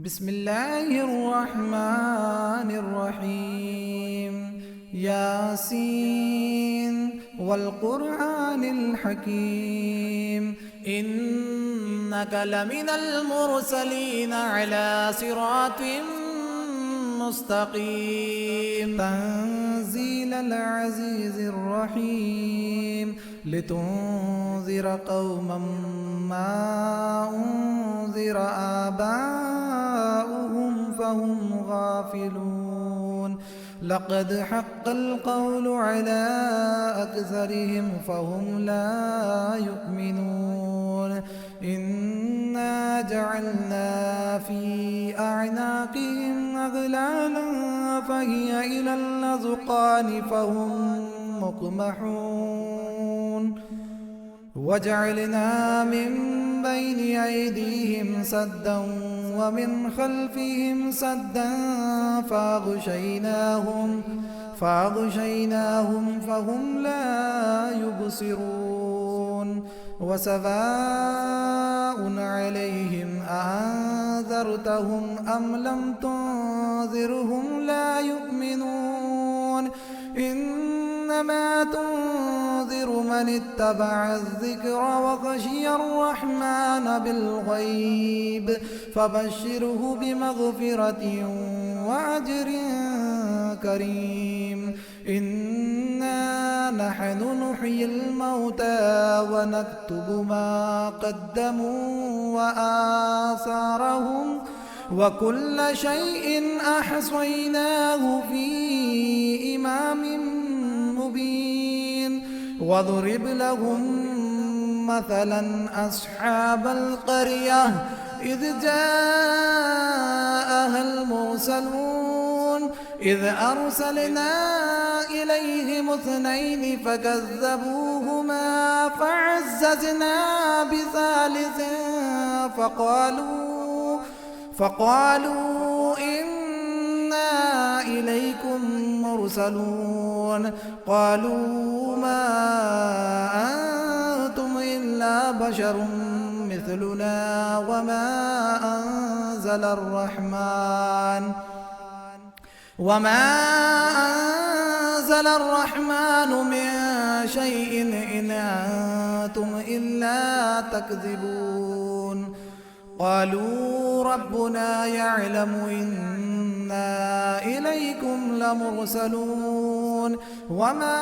بسم الله الرحمن الرحيم. ياسين والقرآن الحكيم إنك لمن المرسلين على صراط مستقيم. تنزيل العزيز الرحيم لتنذر قوما ما أنذر آباؤهم فهم غافلون. لقد حق القول على أكثرهم فهم لا يؤمنون. إنا جعلنا في أعناقهم أغلالا فهي إلى الأذقان فهم مقمحون. وجعلنا من بين أيديهم سدا ومن خلفهم سدا فأغشيناهم فهم لا يبصرون. وسواء عليهم أأنذرتهم أم لم تنذرهم لا يؤمنون. إنما تنذر من اتبع الذكر وخشي الرحمن بالغيب فبشره بمغفرة وأجر كريم. إنا نحن نحيي الموتى ونكتب ما قدموا وآثارهم وكل شيء أحصيناه في إمام مبين. واضرب لهم مثلا أصحاب القرية إذ جاءها المرسلون إذ أرسلنا إليهم اثنين فكذبوهما فعززنا بثالث فقالوا إنا إليكم مرسلون. قالوا ما أنتم إلا بشر مثلنا وما أنزل الرحمن من شيء إن أنتم إلا تكذبون. قالوا ربنا يعلم إنا إليكم لمرسلون وما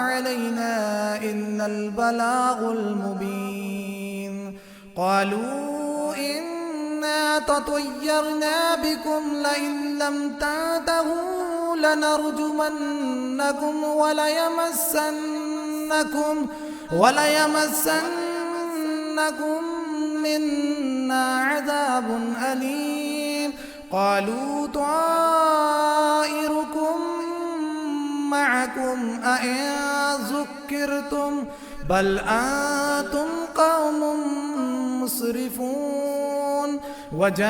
علينا إلا البلاغ المبين. قالوا إنا تطيرنا بكم لئن لم تنتهوا لنرجمنكم وليمسنكم منا عذاب أليم. قالوا طائركم معكم أئن ذكرتم بل أنتم قوم مسرفون. وجاء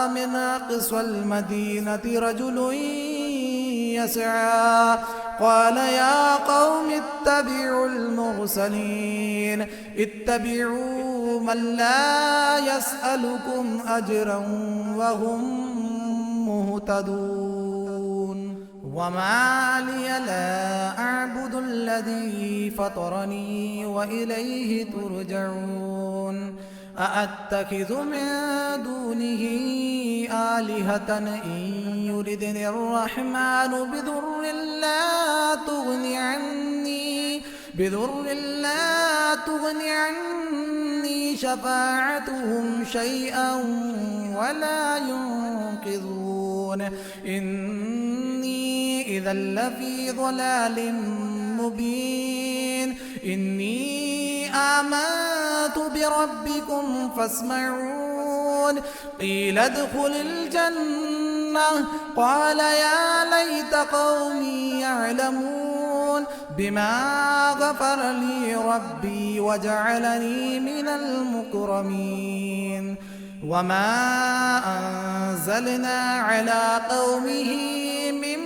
من أقصى المدينة رجل يسعى قال يا قوم اتبعوا المرسلين اتبعوا من لا يسألكم أجرا وهم مهتدون. وما لي لا أعبد الذي فطرني وإليه ترجعون. أأتخذ من دونه آلهة إن يردني الرحمن بضر لا تغني عني شفاعتهم شيئا ولا ينقذون. إني إذا لفي ضلال مبين. إني آمنت بربكم فاسمعون. قيل ادخل الجنة قال يا ليت قومي يعلمون بما غفر لي ربي وجعلني من المكرمين. وما أنزلنا على قومه من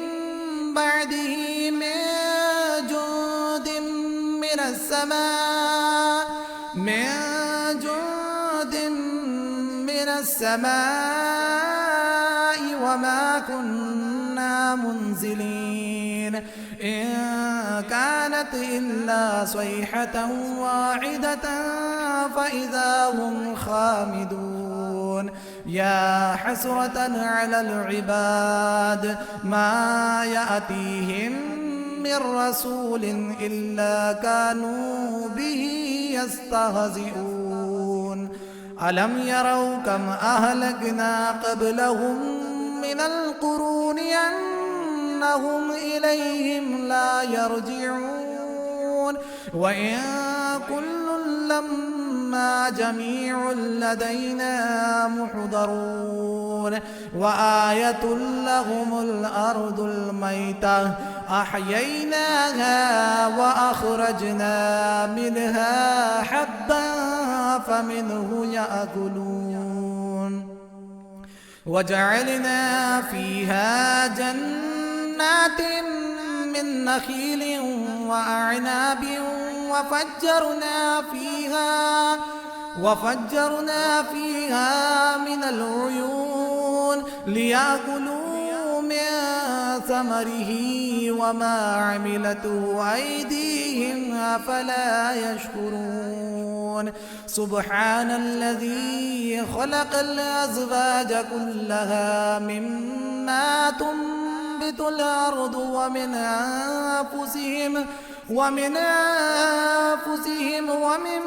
بعده من جند من السماء السماء وما كنا منزلين إن كانت إلا صيحة واحدة فإذا هم خامدون يا حسرة على العباد ما يأتيهم من رسول إلا كانوا به يستهزئون ألم يروا كم أهلكنا قبلهم من القرون أنهم إليهم لا يرجعون وإن كل لما جميع لدينا محضرون وآية لهم الأرض الميتة أحييناها وأخرجنا منها حبا فمنه يأكلون وجعلنا فيها جنات من نخيل وأعناب وفجرنا فيها من العيون ليأكلوا من ثمره وما عملته أيديهم أفلا يشكرون سبحان الذي خلق الأزواج كلها مما تنبت الأرض ومن أنفسهم ومما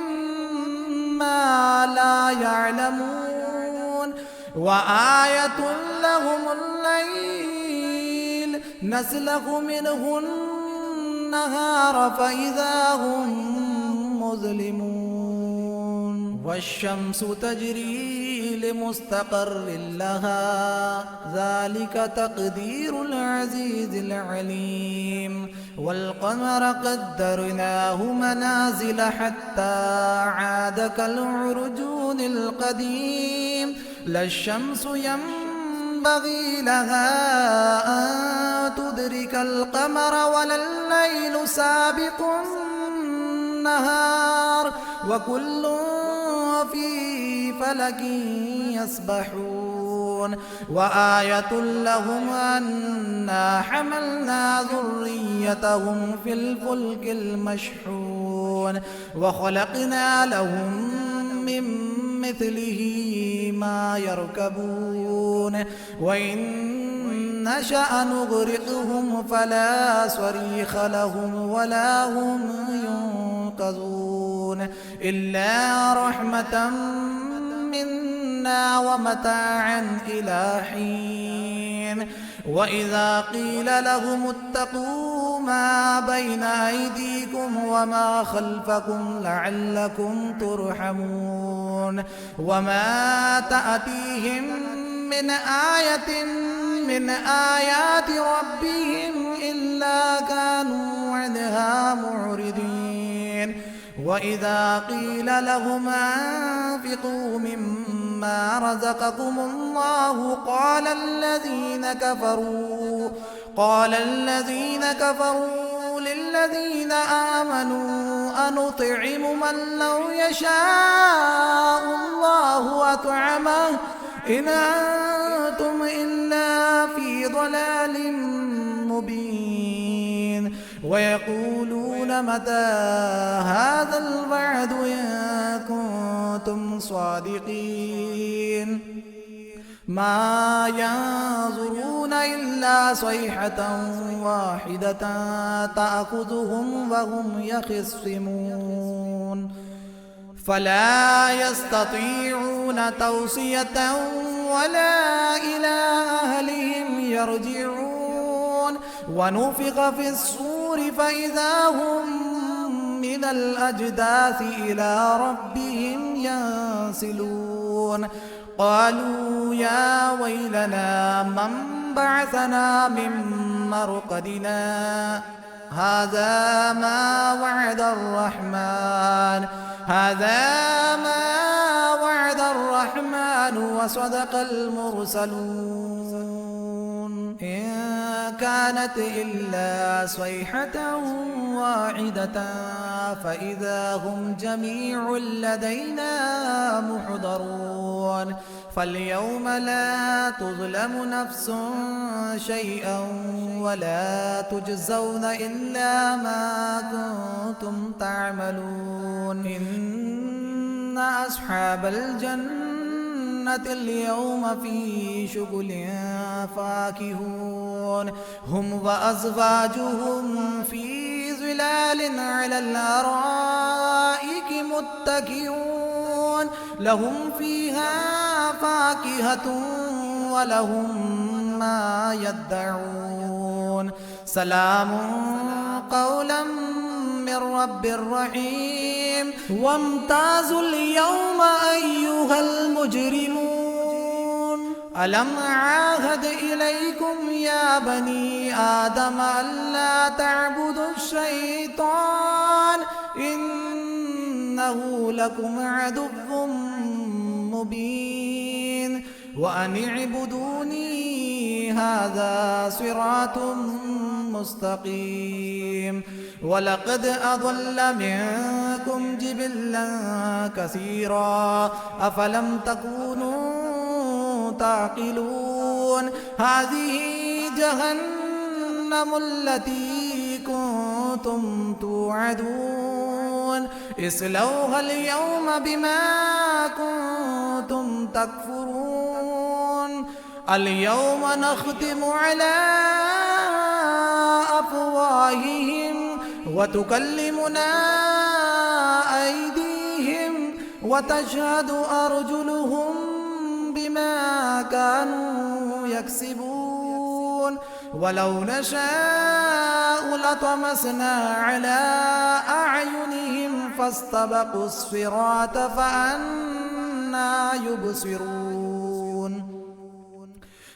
لا يعلمون وآية لهم الليل نسلخ منه النهار فإذا هم مظلمون والشمس تجري لمستقر لها ذلك تقدير العزيز العليم والقمر قدرناه منازل حتى عاد كالعرجون القديم لا الشمس ينبغي لها أن تدرك القمر ولا الليل سابق النهار وكل في فلك يسبحون وآية لهم أنا حملنا ذريتهم في الفلك المشحون وخلقنا لهم من مثله ما يركبون وإن نشأ نغرقهم فلا صريخ لهم ولا هم ينقذون إلا رحمة منا ومتاعا إلى حين وإذا قيل لهم اتقوا ما بين أيديكم وما خلفكم لعلكم ترحمون وما تأتيهم من آية من آيات ربهم إلا كانوا عنها معرضين وإذا قيل لهم أنفقوا مما رزقكم الله قال الذين كفروا للذين آمنوا أنطعم من لو يشاء الله أطعمه إن أنتم إلا في ضلال مبين ويقولون متى هذا الوعد إن كنتم صادقين ما ينظرون إلا صيحة واحدة تأخذهم وهم يخصمون فلا يستطيعون توصية ولا إلى أهلهم يرجعون ونفخ في الصور فإذا هم من الأجداث إلى ربهم ينسلون قالوا يا ويلنا من بعثنا من مرقدنا هذا ما وعد الرحمن وصدق المرسلون إن كانت إلا صيحة واحدة فإذا هم جميع لدينا محضرون فاليوم لا تظلم نفس شيئا ولا تجزون إلا ما كنتم تعملون إن أصحاب الجنة اليوم في شغل فاكهون هم وأزواجهم في ظلال على الأرائك متكئون لهم فيها فاكهة ولهم ما يدعون سلام قولا من رب رحيم وامتازوا اليوم أيها المجرمون ألم عاهد إليكم يا بني آدم ألا تعبدوا الشيطان إنه لكم عدو مبين وأن اعبدوني هذا صراط مستقيم ولقد أضل منكم جبلا كثيرا أفلم تكونوا تعقلون هذه جهنم التي كنتم توعدون اصلوها اليوم بما كنتم تكفرون اليوم نختم على أفواههم وتكلمنا أيديهم وتشهد أرجلهم بما كانوا يكسبون ولو نشاء لطمسنا على أعينهم فاستبقوا الصراط فأنى يبصرون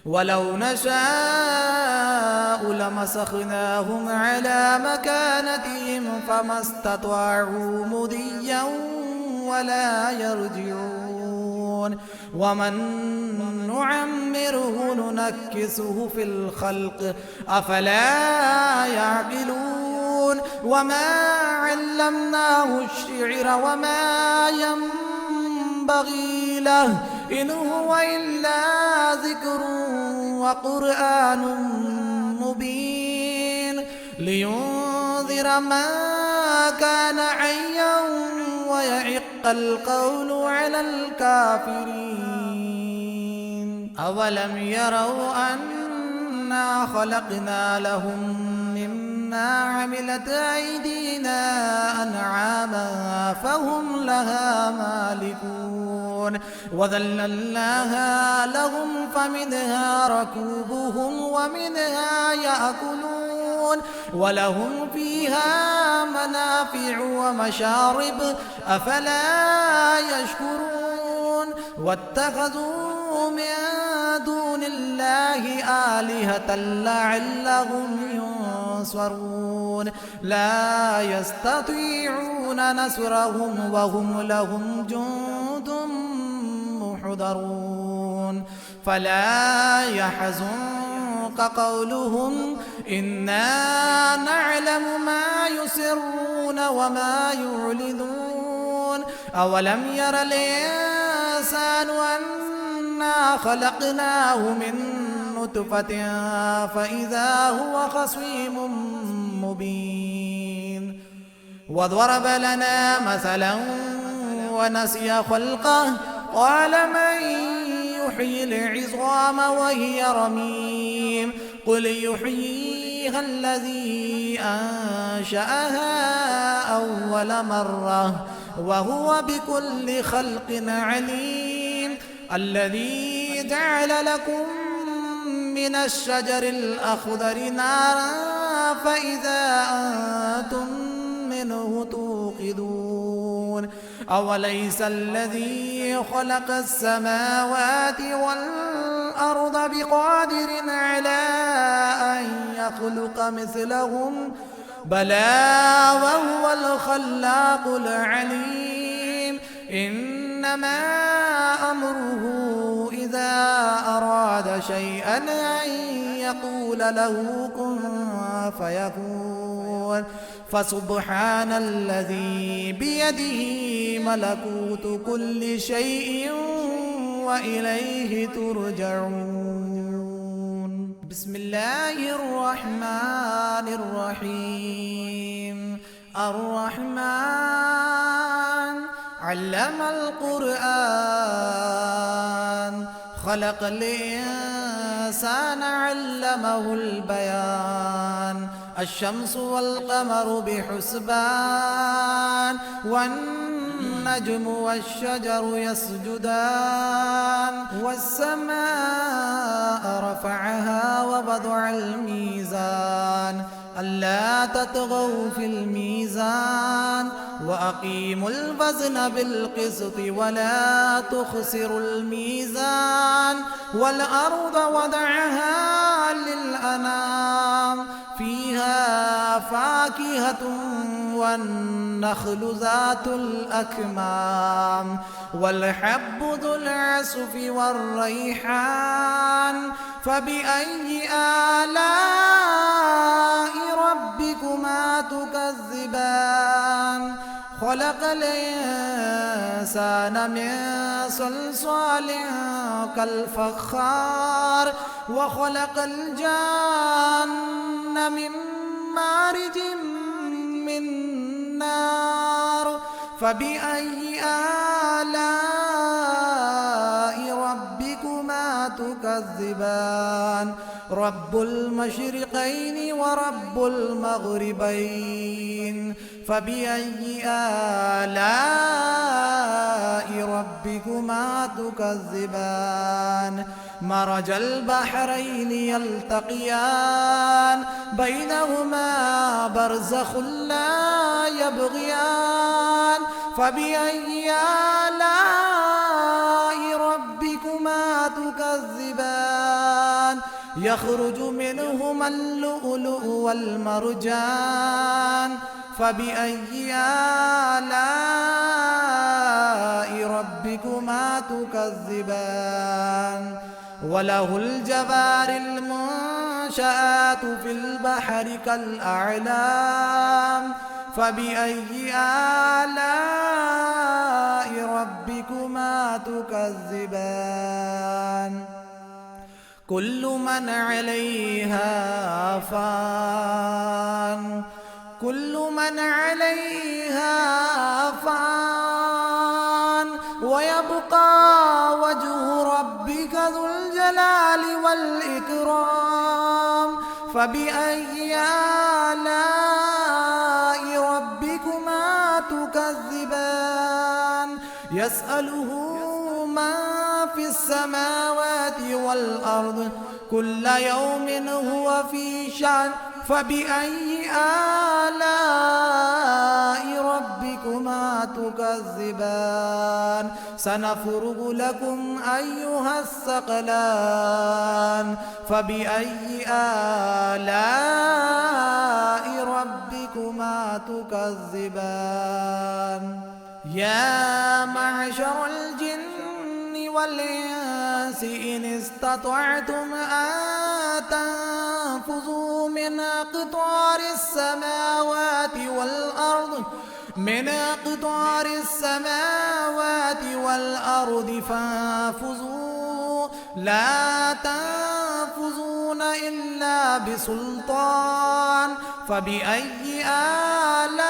ولو نشاء لمسخناهم على مكانتهم فما استطاعوا مضيا ولا يرجعون ومن نعمره ننكسه في الخلق أفلا يعقلون وما علمناه الشعر وما ينبغي له إن هو إلا ذكر وقرآن مبين لينذر من كان حيا ويحق القول على الكافرين أولم يروا أنا خلقنا لهم مما عملت أيدينا أنعاما فهم لها مالكون وذللناها لهم فمنها ركوبهم ومنها يأكلون ولهم فيها منافع ومشارب أفلا يشكرون واتخذوا من دون الله آلهة لعلهم ينصرون لا يستطيعون نصرهم وهم لهم جند محضرون فلا يحزنك قولهم إنا نعلم ما يسرون وما يعلنون أولم ير الإنسان أنا خلقناه من نطفة فإذا هو خصيم مبين وضرب لنا مثلا ونسي خلقه قال من يحيي العظام وهي رميم قل يحييها الذي أنشأها أول مرة وهو بكل خلق عليم الذي جعل لكم من الشجر الأخضر نارا فإذا أنتم منه توقدون أوليس الذي خلق السماوات والأرض بقادر على أن يخلق مثلهم بلى وهو الخلاق العليم إنما أمره إذا أراد شيئا أن يقول له كن فيكون فسبحان الذي بيده ملكوت كل شيء وإليه ترجعون. بسم الله الرحمن الرحيم. الرحمن علم القرآن، خلق الإنسان علمه البيان. الشمس والقمر بحسبان، والنجم والشجر يسجدان. والسماء رفعها ووضع الميزان، ألا تطغوا في الميزان، وأقيموا الوزن بالقسط ولا تخسروا الميزان. والأرض وضعها للأنام، فيها فاكهة والنخل ذات الأكمام، والحب ذو العصف والريحان. فبأي آلاء ربكما تكذبان؟ خلق الإنسان من صلصال كالفخار، وخلق الجان من مارج من نار. فبأي آلاء ربكما تكذبان؟ رب المشرقين ورب المغربين. فبأي آلاء ربكما تكذبان؟ مرج البحرين يلتقيان، بينهما برزخ لا يبغيان. فبأي آلاء ربكما تكذبان؟ يخرج منهما اللؤلؤ والمرجان. فبأي آلاء ربكما تكذبان؟ وله الجوار المنشآت في البحر كالأعلام. فبأي آلاء ربكما تكذبان؟ كل من عليها فان، كل من عليها فان، ويبقى وجه ربك ذو الجلال والإكرام. فبأي آلاء ربكما تكذبان؟ يسأله من في السماوات والأرض، كل يوم هو في شأن. فبأي آلاء ربكما تكذبان؟ سنفرغ لكم أيها الثقلان. فبأي آلاء ربكما تكذبان؟ يا معشر الجن والإنس إن استطعتم أن تنفذوا من أقطار السماوات والأرض، من أقطار السماوات والأرض فانفذوا، لا تنفذون إلا بسلطان. فبأي آلاء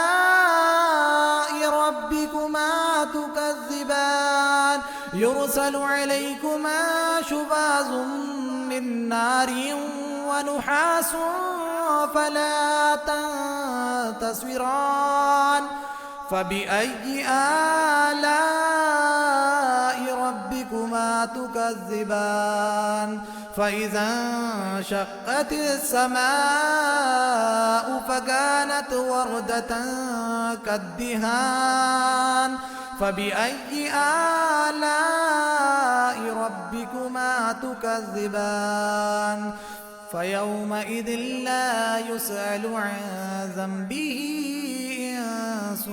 ربكما تكذبان؟ يرسل عليكما شواظ من نار ونحاس فلا تنتصران. فبأي آلاء ربكما تكذبان؟ فإذا انشقت السماء فكانت وردة كالدهان. فبأي آلاء ربكما تكذبان؟ فيومئذ لا يسأل عن ذنبه إنس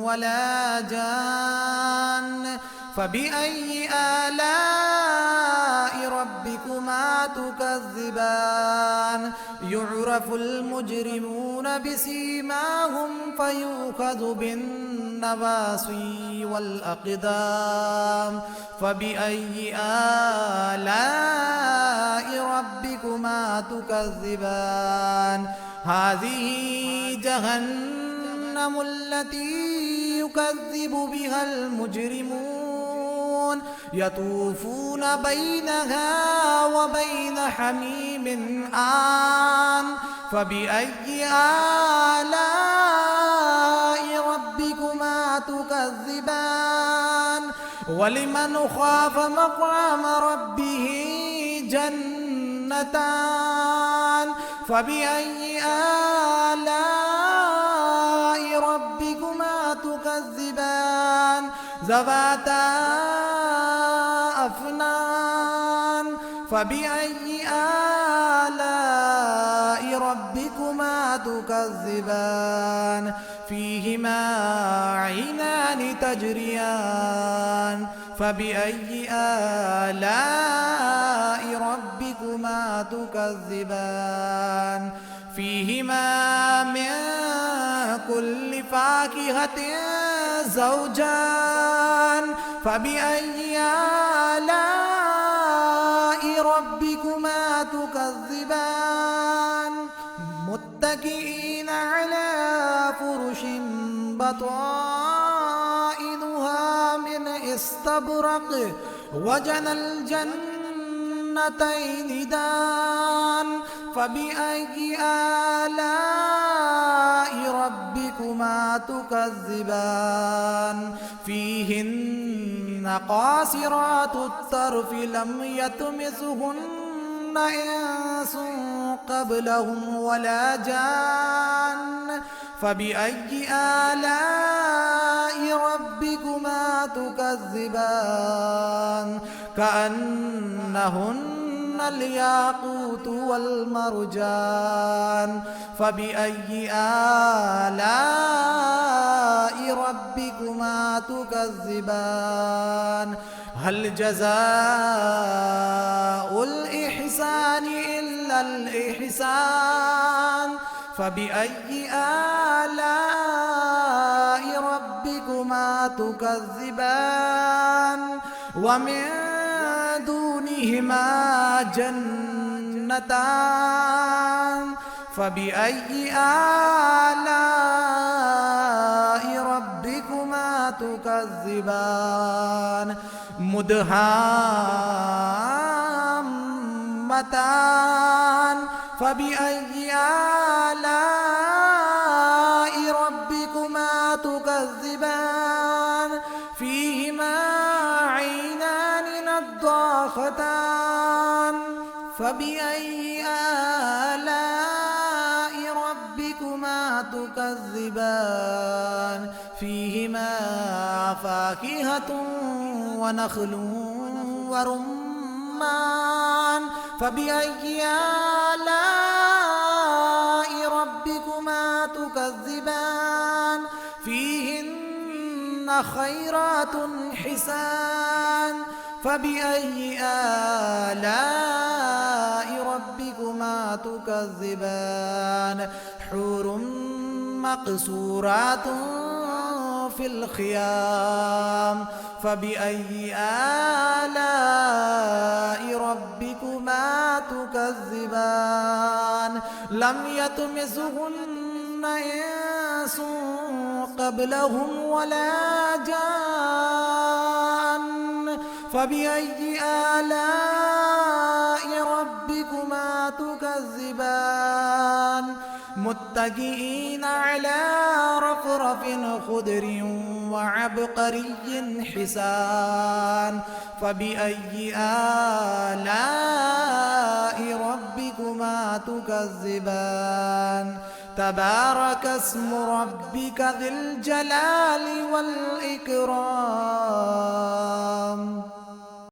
ولا جان. فبأي آلاء ربكما تكذبان يعرف المجرمون بسيماهم فيؤخذ بالنواصي والأقدام فبأي آلاء ربكما تكذبان هذه جهنم التي يكذب بها المجرمون يطوفون بينها وبين حميم آن فبأي آلاء ربكما تكذبان ولمن خاف مقام ربه جنتان فبأي آلاء ربكما تكذبان ذواتا أفنان فبأي آلاء ربكما تكذبان فيهما عينان تجريان فبأي آلاء ربكما تكذبان فيهما من كل فاكهة زوجان فبأي آلاء ربكما تكذبان متكئين على فرش بطائنها من استبرق وجنى الجنتين دان فبأي آلاء ربكما تكذبان فيهن قاصرات الطرف لم يطمثهن إنس قبلهم ولا جان فبأي آلاء ربكما تكذبان كأنهن الياقوت والمرجان فبأي آلاء ربكما تكذبان هل جزاء الإحسان إلا الإحسان فبأي آلاء ربكما تكذبان ومن دونهما جنتان فبأي آلاء ربكما تكذبان مدهامتان فبأي آلاء ربكما تكذبان فيهما عينان نضاختان فبأي آلاء ربكما تكذبان فيهما فاكهة ونخل ورمان فبأي آلاء ربكما تكذبان فيهن خيرات حسان فبأي آلاء ربكما تكذبان حور مقصورات في الخيام فبأي آلاء ربكما تكذبان لم يطمثهن إنس قبلهم ولا جان فبأي آلاء ربكما تكذبان متكئين على رفرف خضر وعبقري حسان فبأي آلاء ربكما تكذبان تبارك اسم ربك ذي الجلال والإكرام